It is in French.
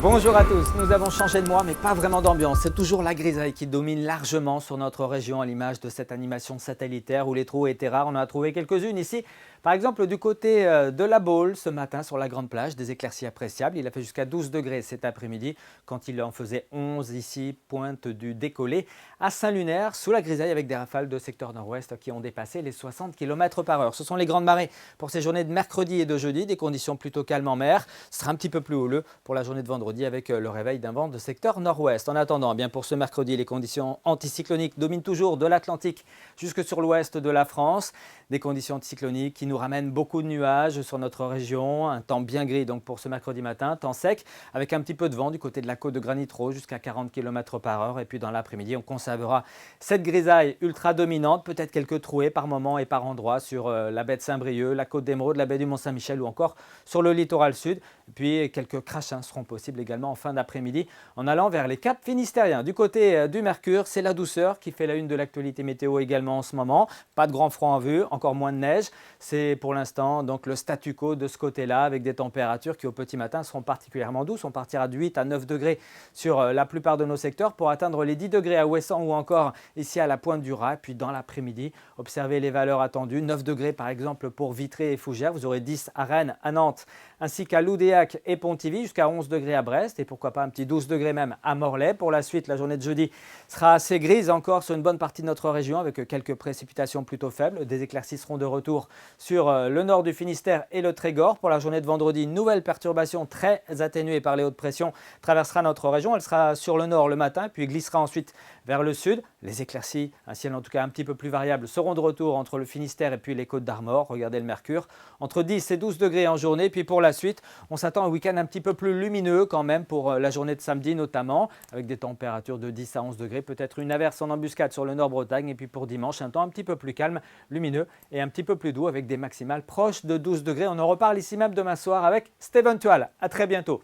Bonjour à tous, nous avons changé de mois mais pas vraiment d'ambiance. C'est toujours la grisaille qui domine largement sur notre région à l'image de cette animation satellitaire où les trous étaient rares. On en a trouvé quelques-unes ici. Par exemple du côté de la Baule ce matin sur la grande plage, des éclaircies appréciables. Il a fait jusqu'à 12 degrés cet après-midi quand il en faisait 11 ici, pointe du décollé. À Saint-Lunaire, sous la grisaille avec des rafales de secteur nord-ouest qui ont dépassé les 60 km/h. Ce sont les grandes marées pour ces journées de mercredi et de jeudi, des conditions plutôt calmes en mer. Ce sera un petit peu plus houleux pour la journée de vendredi avec le réveil d'un vent de secteur nord-ouest. En attendant, bien pour ce mercredi, les conditions anticycloniques dominent toujours de l'Atlantique jusque sur l'ouest de la France. Des conditions anticycloniques qui nous ramènent beaucoup de nuages sur notre région. Un temps bien gris donc pour ce mercredi matin, temps sec avec un petit peu de vent du côté de la côte de Granit Rose jusqu'à 40 km/h. Et puis dans l'après-midi, on conservera cette grisaille ultra dominante, peut-être quelques trouées par moment et par endroit sur la baie de Saint-Brieuc, la côte d'Émeraude, la baie du Mont-Saint-Michel ou encore sur le littoral sud. Et puis quelques crachins seront possibles également en fin d'après-midi en allant vers les caps finistériens. Du côté du Mercure, c'est la douceur qui fait la une de l'actualité météo également en ce moment. Pas de grand froid en vue, encore moins de neige. C'est pour l'instant donc le statu quo de ce côté-là avec des températures qui au petit matin seront particulièrement douces. On partira de 8 à 9 degrés sur la plupart de nos secteurs pour atteindre les 10 degrés à Ouessant ou encore ici à la Pointe du Raz. Puis dans l'après-midi, observez les valeurs attendues. 9 degrés par exemple pour Vitré et Fougères. Vous aurez 10 à Rennes, à Nantes ainsi qu'à Loudéac et Pontivy, jusqu'à 11 degrés à Brest et pourquoi pas un petit 12 degrés même à Morlaix. Pour la suite, la journée de jeudi sera assez grise encore sur une bonne partie de notre région avec quelques précipitations plutôt faibles. Des éclaircies seront de retour sur le nord du Finistère et le Trégor. Pour la journée de vendredi, une nouvelle perturbation très atténuée par les hautes pressions traversera notre région. Elle sera sur le nord le matin puis glissera ensuite vers le sud. Les éclaircies, un ciel en tout cas un petit peu plus variable, seront de retour entre le Finistère et puis les Côtes d'Armor. Regardez le mercure, entre 10 et 12 degrés en journée. Puis pour la suite, on s'attend à un week-end un petit peu plus lumineux quand même pour la journée de samedi notamment, avec des températures de 10 à 11 degrés, peut-être une averse en embuscade sur le Nord-Bretagne. Et puis pour dimanche, un temps un petit peu plus calme, lumineux et un petit peu plus doux avec des maximales proches de 12 degrés. On en reparle ici même demain soir avec Steven Tual. À très bientôt.